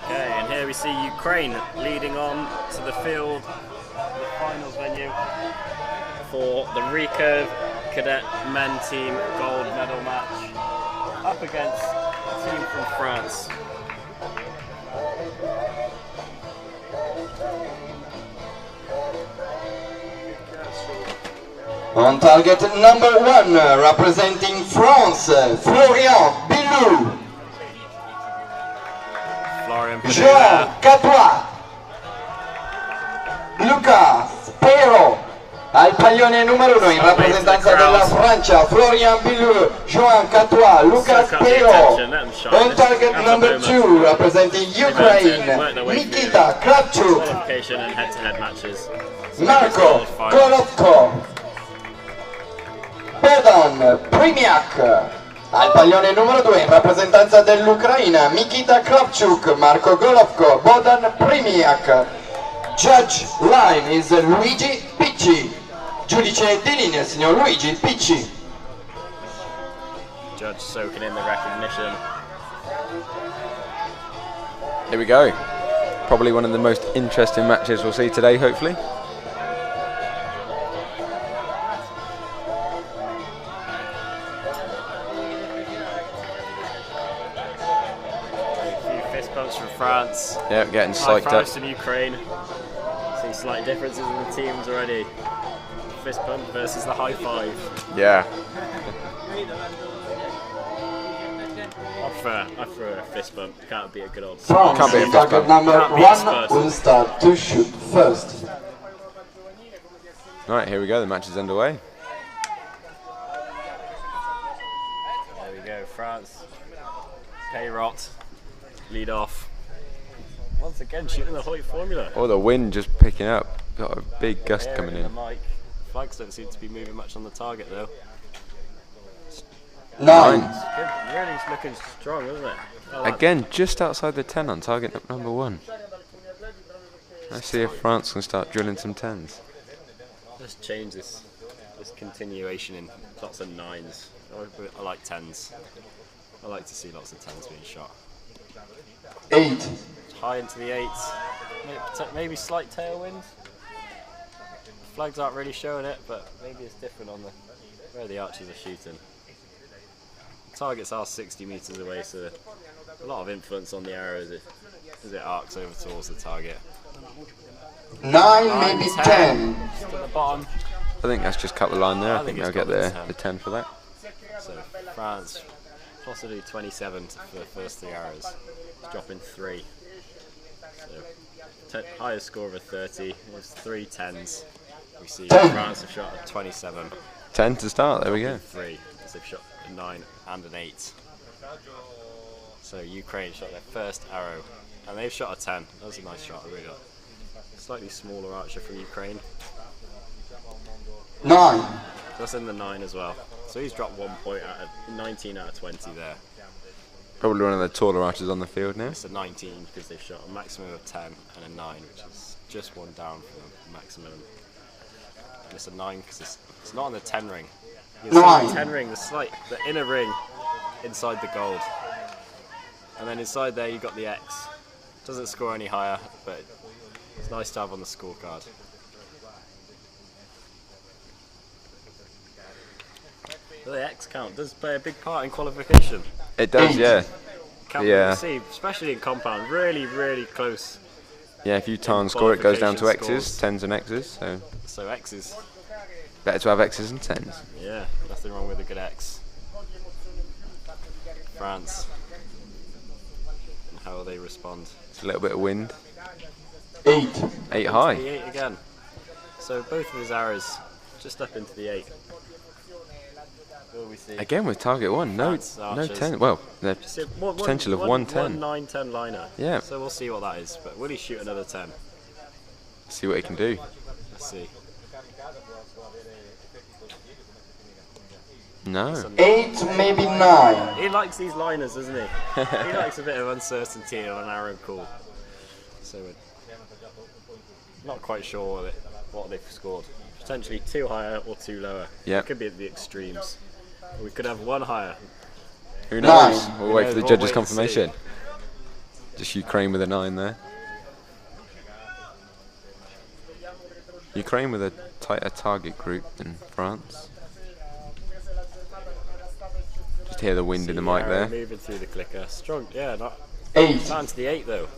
Okay, and here we see Ukraine leading on to the field, the finals venue for the recurve cadet men team gold medal match up against a team from France. On target number 1, representing France, Florian Bilou. Jean Catois, Luca Spero. Al pallone numero 1 in rappresentanza della Francia, Florian Bilou, Jean Catois, Luca Spero. On target number 2, representing Ukraine, Nikita Kravchuk, Marco Golovko, Bodan Prim'yak. Al pallone numero 2 in rappresentanza dell'Ucraina, Nikita Kravchuk, Marco Golovko, Bodan Prim'yak. Judge line is Luigi Picci. Giudice di linea, signor Luigi Picci. Judge soaking in the recognition. Here we go. Probably one of the most interesting matches we'll see today, hopefully. For France. Yeah, getting psyched up. France and Ukraine. See slight differences in the teams already. Fist bump versus the high five. Yeah. I prefer a fist bump. Can't be a good old. France, can't be a fist target bump. number 1 will start to shoot first. Right, here we go. The match is underway. There we go. France. Payrot. Lead off. Once again, shooting the Hoyt formula. Oh, the wind just picking up. Got a big gust coming in. The mic. Flags don't seem to be moving much on the target though. 9. Good. Really looking strong, isn't it? Again, just outside the 10 on target number 1. Let's see if France can start drilling some 10s. Let's change this continuation in lots of 9s. I like 10s. I like to see lots of 10s being shot. 8. High into the 8s. Maybe slight tailwind. Flags aren't really showing it, but maybe it's different on where the archers are shooting. The targets are 60 meters away, so a lot of influence on the arrow as it arcs over towards the target. 9, maybe 10. Just at the bottom. I think that's just cut the line there. I think they'll get the 10 for that. So France possibly 27 for the first 3 arrows. It's dropping 3. So highest score of a 30. There's 3 10s. We see France have shot a 27. 10 to start. There we go. 3. So they've shot a 9 and an 8. So Ukraine shot their first arrow, and they've shot a 10. That was a nice shot, really. Slightly smaller archer from Ukraine. 9. That's in the 9 as well. So he's dropped 1 point out of 19 out of 20 there. Probably one of the taller archers on the field now. It's a 19 because they've shot a maximum of 10 and a 9, which is just 1 down from the maximum. And it's a 9 because it's not on the 10 ring. You can see the 10 ring, the inner ring inside the gold. And then inside there you've got the X. Doesn't score any higher, but it's nice to have on the scorecard. The X count does play a big part in qualification. It does, yeah. Yeah. See, especially in compound, really, really close. Yeah, if you tarn score, it goes down to X's, 10s and X's. So X's. Better to have X's and 10s. Yeah, nothing wrong with a good X. France. And how will they respond? It's a little bit of wind. 8. 8 high. The 8 again. So both of his arrows just up into the 8. We see. Again with target 1, no 10. Well, the potential of 1 10. 1 9-10 liner. Yeah. So we'll see what that is. But will he shoot another 10? See what he can do. Let's see. No. 8, maybe 9. He likes these liners, doesn't he? He likes a bit of uncertainty on an arrow call. So we're not quite sure what they've scored. Potentially 2 higher or 2 lower. Yeah. It could be at the extremes. We could have 1 higher. Who knows? 9. We'll wait for the judge's confirmation. Just Ukraine with a 9 there. Ukraine with a tighter target group than France. Just hear the wind in the mic there. Moving through the clicker. Strong, yeah, not 8. down to the 8 though.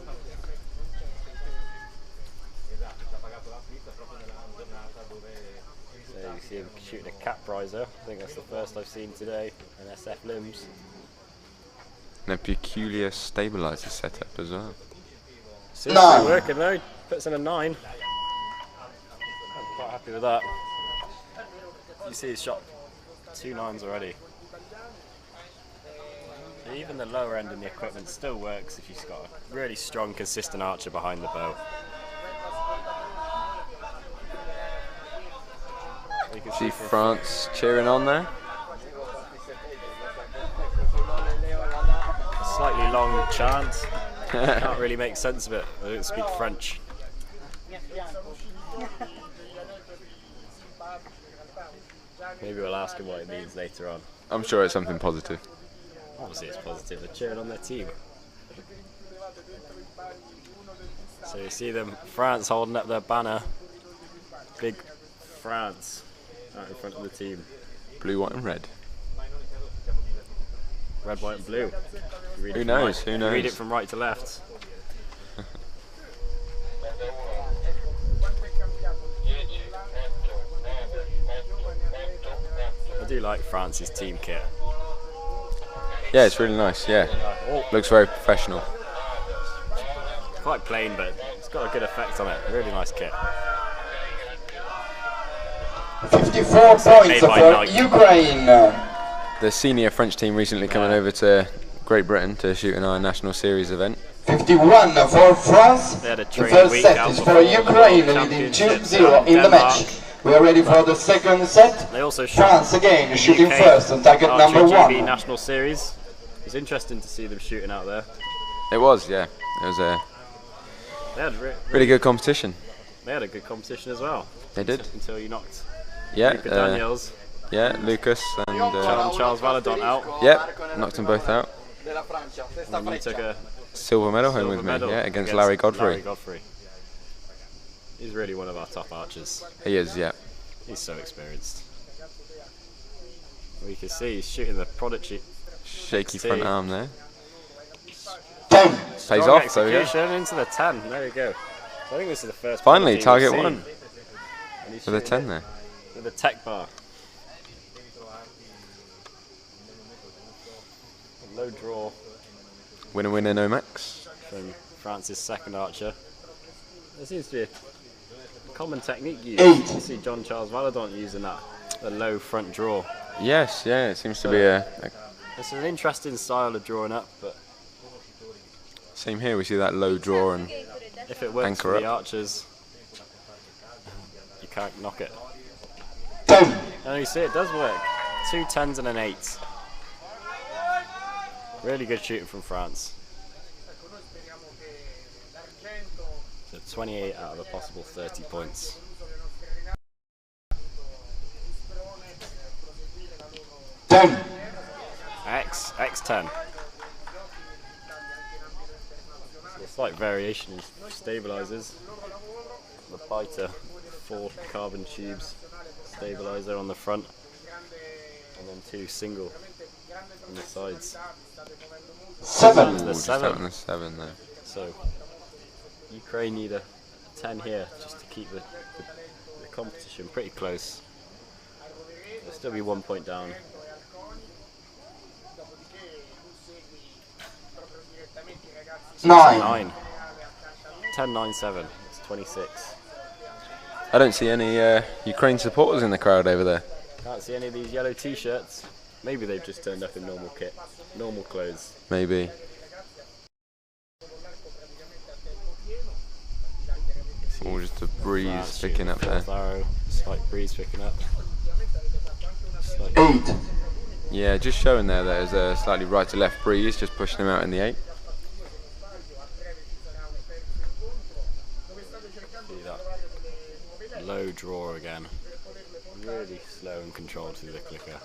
So you see him shooting a cap riser. I think that's the first I've seen today. And SF limbs. And a peculiar stabilizer setup as well. Seems to be working though. Puts in a 9. I'm quite happy with that. You see he's shot 2 9s already. So even the lower end in the equipment still works if you've got a really strong, consistent archer behind the bow. You can See France cheering on there. A slightly long chant. Can't really make sense of it. I don't speak French. Maybe we'll ask him what it means later on. I'm sure it's something positive. Obviously it's positive, they're cheering on their team. So you see them, France holding up their banner. Big France out in front of the team. Blue, white and red. Red, white and blue. Who knows? Who knows? Read it from right to left. I do like France's team kit. Yeah, it's really nice, yeah. Looks very professional. Quite plain, but it's got a good effect on it. Really nice kit. 54 points for Ukraine. The senior French team recently coming over to Great Britain to shoot in our national series event. 51 for France. They had a The training first week set out is before for the Ukraine, World leading Championships 2-0 in the Denmark. match. We are ready for the second set. They also shot France again shooting UK first on target Archery number GB 1. national series. It was interesting to see them shooting out there. It was, yeah. It was a They had really good competition. They had a good competition as well. They did. Until you knocked Yeah, Luca Daniels, yeah, Lucas and Charles Valadon out. yep, knocked them both out. And you took a Silver medal home silver with medal me, yeah, against Larry Godfrey. Larry Godfrey. He's really one of our top archers. He is, yeah. He's so experienced. We can see he's shooting the Prodigy. Shaky XT. front arm there. 10. Pays Strong off, though, yeah. execution into the 10. There you go. So I think this is the first. Finally, penalty target we've seen. 1 And he's for the shooting 10 it there. with a tech bar. A low draw Winner, winner, no max. from France's second archer. There seems to be a common technique used. 8. You see John Charles Valadon using that, the low front draw. Yes, yeah, it seems to be a It's an interesting style of drawing up, but same here. We see that low draw and if it works Anchor for the up. archers, you can't knock it. 10. And you see it does work. 2 10s and an 8. Really good shooting from France. So 28 out of a possible 30 points. X10. So a slight variation in stabilizers. The biter, 4 carbon tubes stabilizer on the front, and then 2 single on the sides. 7. The just out 7. on the 7 there. So Ukraine need a 10 here just to keep the competition pretty close. They'll still be 1 point down. 9. 9. 10 9 7. It's 26. I don't see any Ukraine supporters in the crowd over there. Can't see any of these yellow t-shirts. Maybe they've just turned up in normal kit, normal clothes. Maybe. Or just a breeze picking up there. Arrow, slight breeze picking up. Slight 8. Yeah, just showing there that there's a slightly right to left breeze, just pushing them out in the 8. See that low draw again. Really slow and controlled through the clicker.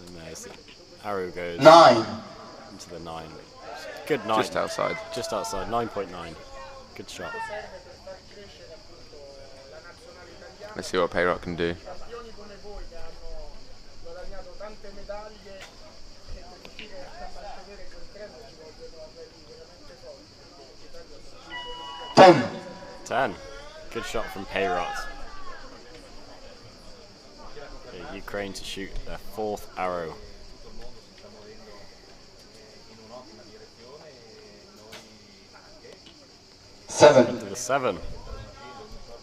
And there's the arrow goes 9. into the 9. Good 9. Just outside. Just outside, 9.9. Good shot. Let's see what Payrock can do. Ten. 10. Good shot from Payrot. Ukraine to shoot their 4th arrow. Seven. Into the 7.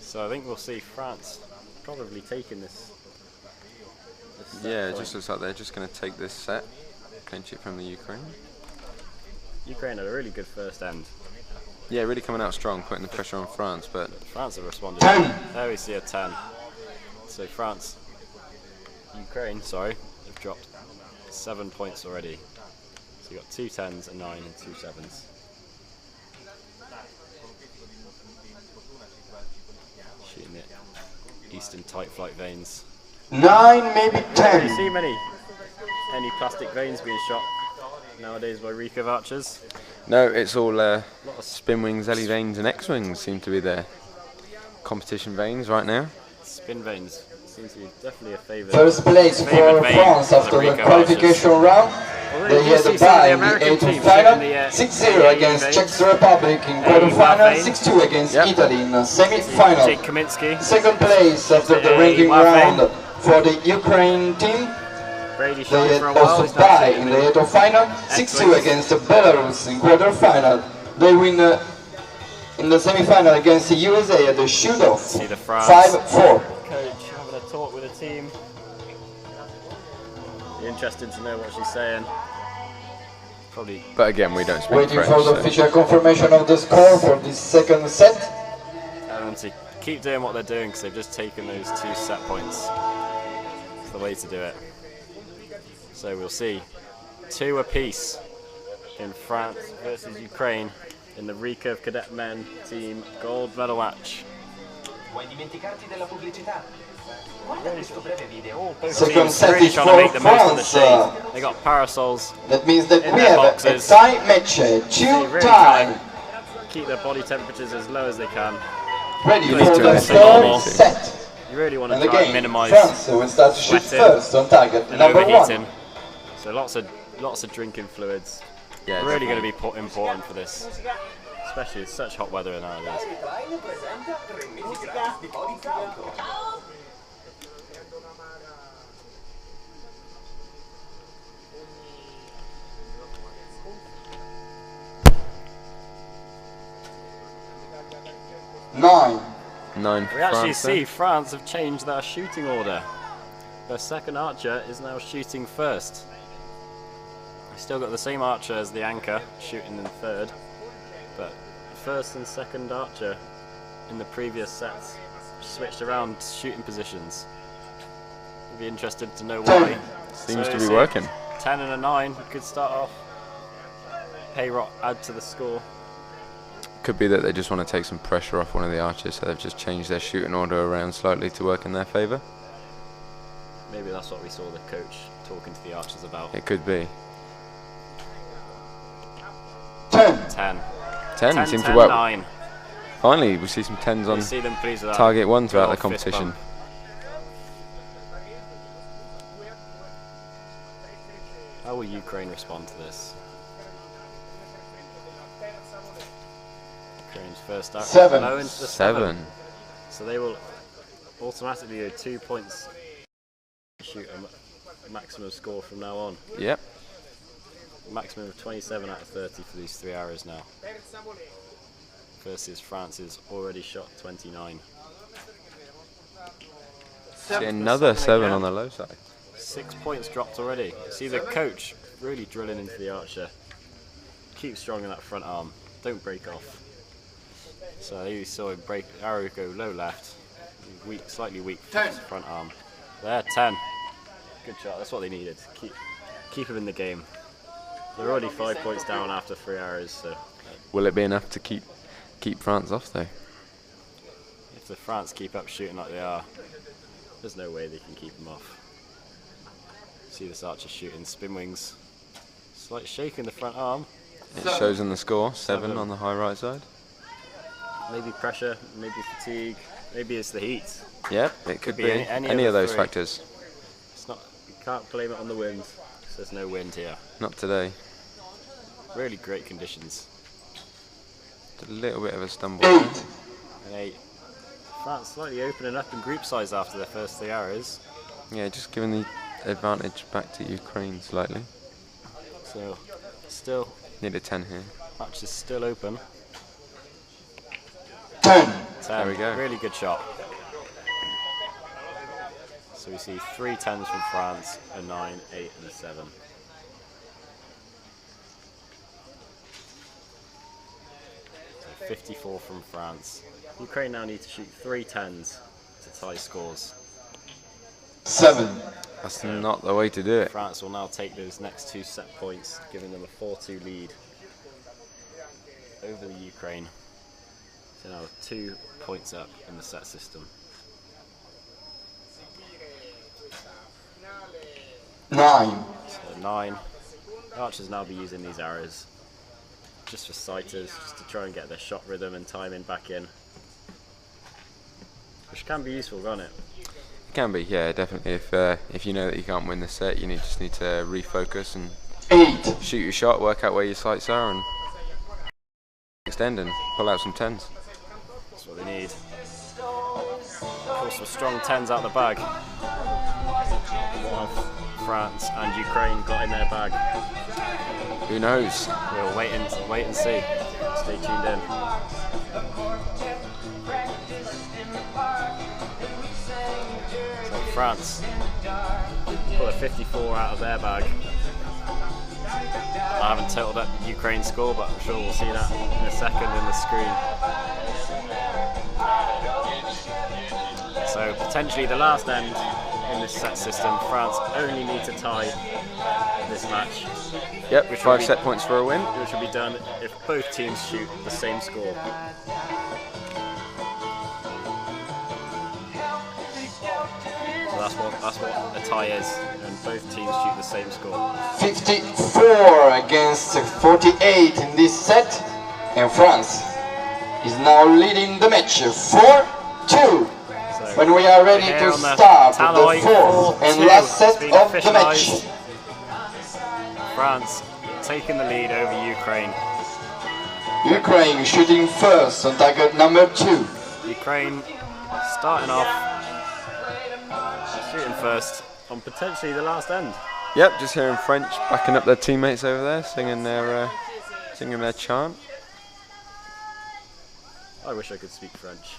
So I think we'll see France probably taking this. Yeah, it just looks like they're just going to take this set, clinch it from the Ukraine. Ukraine had a really good first end. Yeah, really coming out strong, putting the pressure on France, but France have responded. 10. There we see a 10. So Ukraine, have dropped 7 points already. So you got 2 10s, a 9 and 2 7s. Shooting it eastern tight flight veins. 9, maybe Do you 10. see any plastic veins being shot nowadays by recurve archers? no, it's all spin wings, Ellie veins, and X wings seem to be their competition veins right now. Spin veins seems to be definitely a favourite. First place for Favourite vein France for after the recurve qualification archers. round. Although They you had see a some of bye the in the American 8th teams final, shooting the 6-0 against veins. Czech Republic in There you have quarterfinal, vein. 6-2 against Yep. Italy in Jake semi-final. Kaminsky, Second place after the Hey, ranking you have vein. round for the Ukraine team. Brady They shot had for a while. also He's now bye shooting in the 8th final, 6-2 X-wings. against Belarus in quarterfinal. They win in the semi-final against the USA at the shoot-off, See the France 5-4. coach having a talk with the team. Be interested to know what she's saying. Probably But again, we don't speak Waiting French. for the so- official confirmation of the score for this second set. tell them to keep doing what they're doing because they've just taken those 2 set points. It's the way to do it. So we'll see 2 apiece in France versus Ukraine in the recurve cadet men team gold medal match. Vuoi dimenticarti della pubblicità? Guarda questo breve video. Both Second teams set really is trying to for make the most of the France. shade. They got parasols. That means that In we their have boxes. a tie match, They two really time, try and keep their body temperatures as low as they can. ready Please for do the it normal. third set. You really want to And the try and game, minimise France will start to shoot sweating first on target, and number 1. overheating. So lots of drinking fluids. Yeah, Really going to be important for this, especially with such hot weather nowadays. Klein presenta 3 mesi gratis di body cauto. 9. 9 for We actually France, then. see France have changed their shooting order. Their second archer is now shooting first. We've still got the same archer as the anchor shooting in third, but first and second archer in the previous sets switched around shooting positions. We'd be interested to know why. Seems So to you be see working. 10 and a 9 could start off. Payrot add to the score. Could be that they just want to take some pressure off one of the archers, so they've just changed their shooting order around slightly to work in their favour. Maybe that's what we saw the coach talking to the archers about. It could be. 10. 10. 10 seems to 10, work. 9. Finally, we see some 10s You on see them pleased with that. target 1 throughout the Good old fist competition. bump. How will Ukraine respond to this? Ukraine's first start 7. low into the 7. 7. So they will automatically go 2 points to shoot a maximum score from now on. Yep. Maximum of 27 out of 30 for these 3 hours now. Versus France's already shot 29. See another 7 on the low side. 6 points dropped already. See the coach really drilling into the archer. Keep strong in that front arm. Don't break off. So you saw him break arrow go low left. Weak, slightly weak front arm. There, 10. Good shot. That's what they needed. Keep him in the game. They're already 5 points down after 3 hours. So Will it be enough to keep France off though? if the France keep up shooting like they are, there's no way they can keep them off. See this archer shooting spin wings. Slight shake in the front arm. It shows on the score, 7 on the high right side. Maybe pressure, maybe fatigue, maybe it's the heat. Yep, it could be any of of the those three. factors. It's not. You can't blame it on the wind. 'Cause there's no wind here. Not today. Really great conditions. Just a little bit of a stumble. 8. And 8. France slightly opening up in group size after their first 3 arrows. Yeah, just giving the advantage back to Ukraine slightly. So, still, Need a 10 here. match is still open. 10. 10. There we go. Really good shot. So we see 3 10s from France, a 9, 8, and a 7. So 54 from France. Ukraine now need to shoot 3 10s to tie scores. 7. That's not the way to do it. France will now take those next 2 set points, giving them a 4-2 lead over the Ukraine. So now 2 points up in the set system. 9. So 9. The archers now be using these arrows just for sighters, just to try and get their shot rhythm and timing back in. Which can be useful, can't it? It can be, yeah, definitely. If you know that you can't win the set, you just need to refocus and 8. shoot your shot, work out where your sights are, and extend and pull out some 10s. That's what they need. Pull some strong 10s out the bag. What have France and Ukraine got in their bag? Who knows? We'll wait and see. Stay tuned in. So France put a 54 out of their bag. I haven't totaled up Ukraine's score, but I'm sure we'll see that in a second in the screen. So potentially the last end in this set system, France only need to tie this match. Yep, Which 5 will be- set points for a win. Which will be done if both teams shoot the same score. So that's what a tie is, and both teams shoot the same score. 54 against 48 in this set, and France is now leading the match 4-2. So When we are ready here to on the start the Talloy, 4th and 4-2, last set it's been of the match. officialised. France taking the lead over Ukraine. Ukraine shooting first on target number 2. Ukraine starting off, shooting first on potentially the last end. Yep, just hearing French backing up their teammates over there, singing their chant. I wish I could speak French.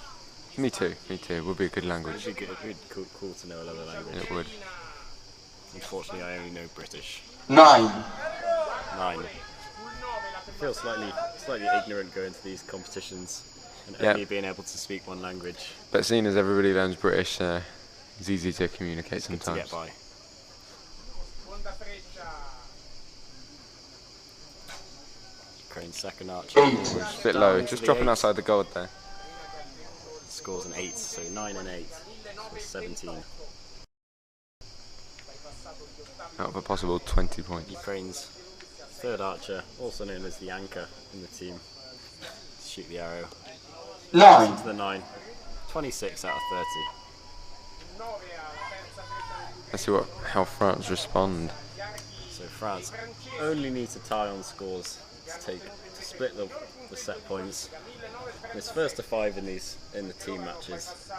Me too. It would be a good language. It'd be good. It'd be cool to know another language. It would. Unfortunately, I only know British. 9. 9. I feel slightly ignorant going to these competitions and Yep. only being able to speak one language. But seeing as everybody learns British, it's easy to communicate Good to sometimes. get by. Ukraine's second archer. 8. It's a bit low, just dropping outside the gold there. Scores an 8, so 9 and 8, so 17. Out of a possible 20 points. Ukraine's third archer, also known as the anchor in the team. Shoot the arrow. 9. Into the 9. 26 out of 30. Let's see how France respond. So France only need to tie on scores to split the set points. And it's first to 5 in the team matches.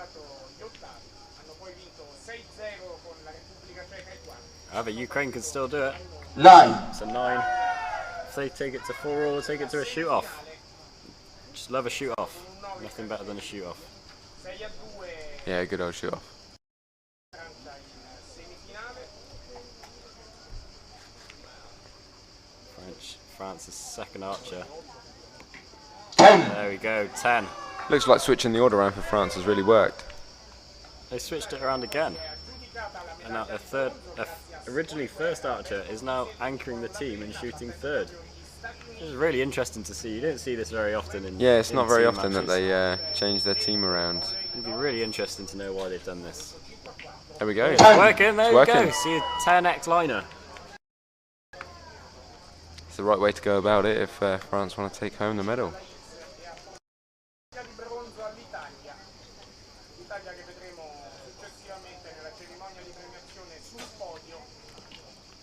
However, Ukraine can still do it. 9. So 9. If they take it to 4 or take it to a shoot off. Just love a shoot off. Nothing better than a shoot off. Yeah, good old shoot off. France's second archer. 10. There we go, 10. Looks like switching the order around for France has really worked. They switched it around again. And now originally first archer is now anchoring the team and shooting third. This is really interesting to see. You don't see this very often in Yeah, it's in not very team often matches. that they change their team around. It'd be really interesting to know why they've done this. There we go. It's working, there It's we go. working. See a 10x liner. the right way to go about it if France want to take home the medal.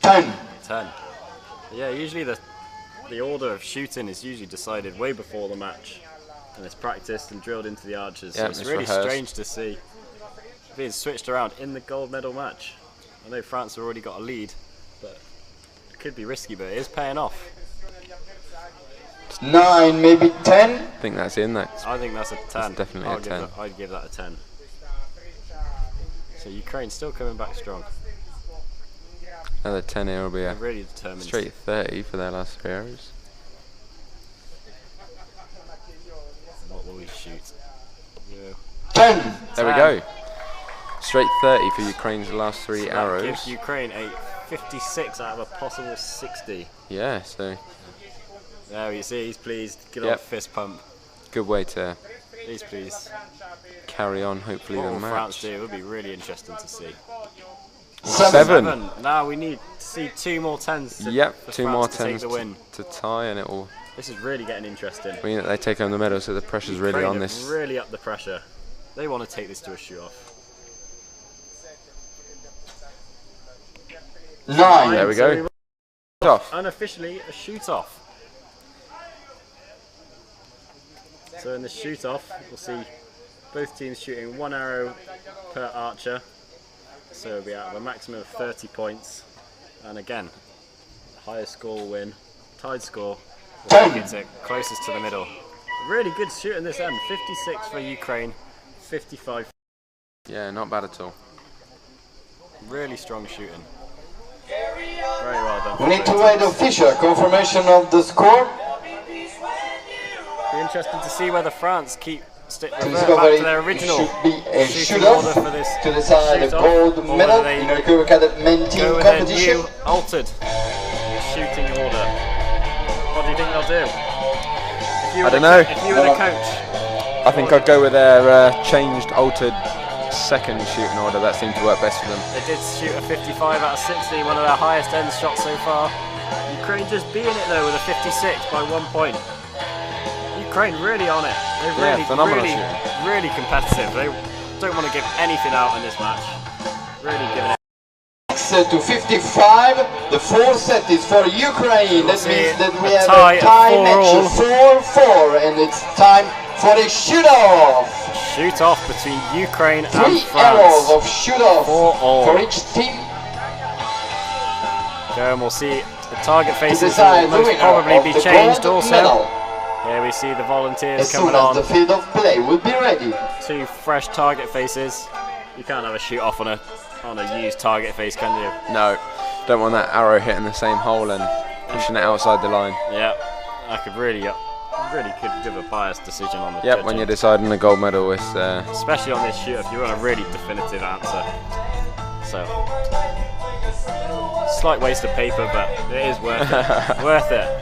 10. 10. Yeah, usually the order of shooting is usually decided way before the match, and it's practiced and drilled into the archers. Yeah, so it's really rehearsed. strange to see being switched around in the gold medal match. I know France have already got a lead, but it could be risky, but it is paying off. 9, maybe 10. I think that's in. That's I think that's a 10. That's definitely a 10. I'd give that a 10. So Ukraine's still coming back strong. another 10 here will be a They're really determined. straight 30 for their last 3 arrows. What will we shoot? Yeah. 10. There we go. Straight 30 for Ukraine's last 3 So that arrows. gives Ukraine a 56 out of a possible 60. Yeah, so There you see, he's pleased. Good Yep. old fist pump. good way to He's pleased. carry on, hopefully, What the will France match. do? It would be really interesting to see. 7. Now we need to see 2 more 10s. Yep, for 2 France more to take 10s the win. to tie, and it will This is really getting interesting. mean that they take home the medal, so the pressure's really Ukraine on have this. really up the pressure. They want to take this to a shoot off. 9. There we go. So Off. unofficially a shoot off. So in the shoot off, we'll see both teams shooting 1 arrow per archer. So it'll be out of a maximum of 30 points. And again, the highest score will win. Tied score will get it closest to the middle. Really good shoot in this end. 56 for Ukraine, 55. Yeah, not bad at all. Really strong shooting. Very well done. We need to wait official confirmation of the score. Be interesting to see whether France revert back Discovery to their original should be a shooting shoot-off order for this to decide the shoot-off, gold or medal whether in they the Kubok Europri men team go with their competition. new altered shooting order. What do you think they'll do? I don't know. If you were the coach, I think I'd go with their changed, altered second shooting order. That seemed to work best for them. they did shoot a 55 out of 60, one of their highest end shots so far. Ukraine just beating it though with a 56 by 1 point. Ukraine really on it. They're Yeah, phenomenal really, shooting. really competitive. They don't want to give anything out in this match. Really giving it. To 55, the 4th set is for Ukraine. That see means that we a have tie a at tie 4-all. match, 4-4, and it's time for a shoot-off. Shoot off between Ukraine and 3 France. arrows of shoot-off 4-all. for each team. Go and we'll see the target To faces decide will the most winner probably of be the changed gold also. medal. Here we see the volunteers As coming soon as on. the field of play will be ready. 2 fresh target faces. You can't have a shoot off on a used target face, can you? No, don't want that arrow hitting the same hole and pushing it outside the line. Yeah, I could really could give a biased decision on the Yep, judging. when you're deciding the gold medal, it's Especially on this shoot if you want a really definitive answer. So, slight waste of paper, but it is worth it. Worth it.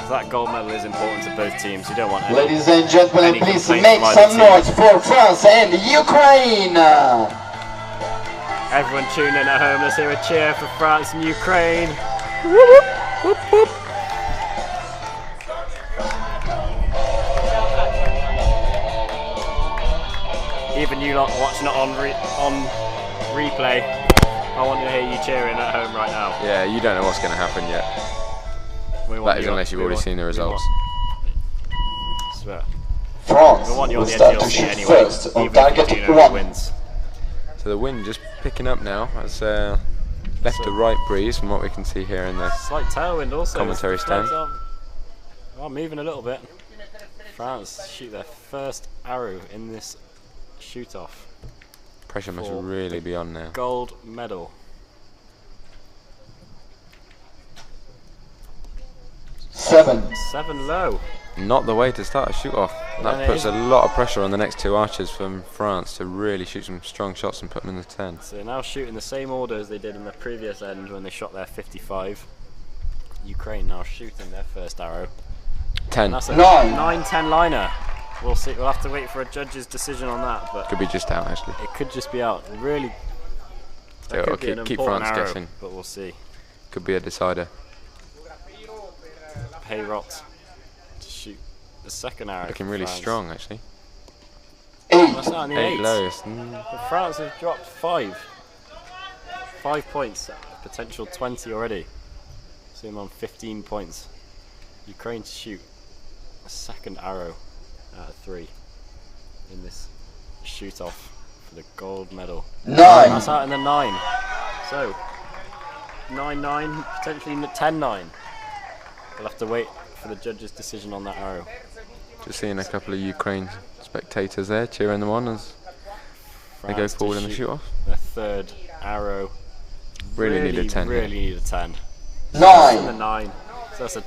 That gold medal is important to both teams. You don't want any. Ladies and gentlemen, any please complaints make from either some team. noise for France and Ukraine. Everyone tune in at home. Let's hear a cheer for France and Ukraine. Even you lot watching it on replay, I want to hear you cheering at home right now. yeah, you don't know what's going to happen yet. We want That is you- unless you've we already want- seen the we results. want- Swear. France We want you will on the edge start of to your seat shoot anyway, first even on if target you do know who 1. wins. So the wind just picking up now. It's left to right breeze from what we can see here in the Slight tailwind also. Commentary as the flags stand. are moving a little bit. France shoot their first arrow in this shoot off. pressure must For really be on now. Gold medal. 7. 7 low. Not the way to start a shoot off. Then That it puts a is- lot of pressure on the next 2 archers from France to really shoot some strong shots and put them in the 10. So they're now shooting the same order as they did in the previous end when they shot their 55. Ukraine now shooting their first arrow. 10. And that's a 9. 9-10 liner. We'll see. We'll have to wait for a judge's decision on that, but Could be just out actually. it could just be out. Really, that It'll could be an keep important France arrow, guessing. but we'll see. Could be a decider. Heyrot to shoot the second arrow. Looking for really France. strong, actually. 8. That's not on the 8 eight. lowest. But France have dropped 5. 5 points, potential 20 already. See them on 15 points. Ukraine to shoot a second arrow out of 3 in this shoot off for the gold medal. 9. That's out in the 9. So 9-9, potentially 10-9. We'll have to wait for the judge's decision on that arrow. Just seeing a couple of Ukraine spectators there cheering them on as they go France to forward in the shoot shoot off. The third arrow. Really need a 10 here. Really need a 10. That's in the 9. 9. So that's a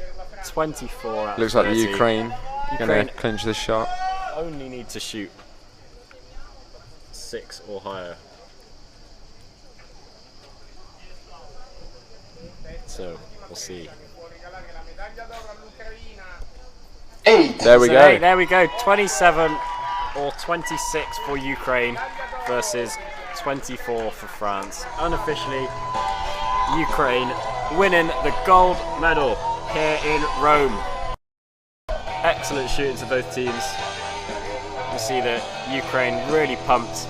24 out Looks of like 30. the Ukraine going Ukraine to clinch the shot. only need to shoot 6 or higher. So we'll see. 8. There we So go. there we go. 27 or 26 for Ukraine versus 24 for France. Unofficially, Ukraine winning the gold medal here in Rome. Excellent shooting to both teams. You see that Ukraine really pumped.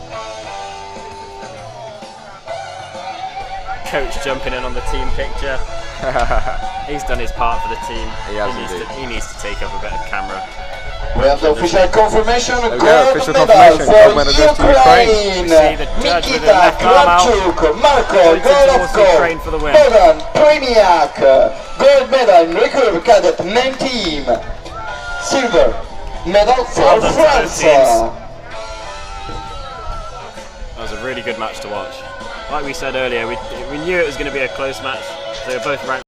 Coach jumping in on the team picture. He's done his part for the team. He has He needs to take up a bit of camera. We have the official confirmation. we go, Gold official medal confirmation. for Gold medal goes to Ukraine. Ukraine. We see the judge with the Mikita left arm out, Kravchuk, Marko pointing towards Ukraine Golovko, for the win. Bodan Prim'yak. Gold medal in recurve cadet men team. Silver medal for Well done to both France. teams. That was a really good match to watch. Like we said earlier, we knew it was going to be a close match. They were both ranked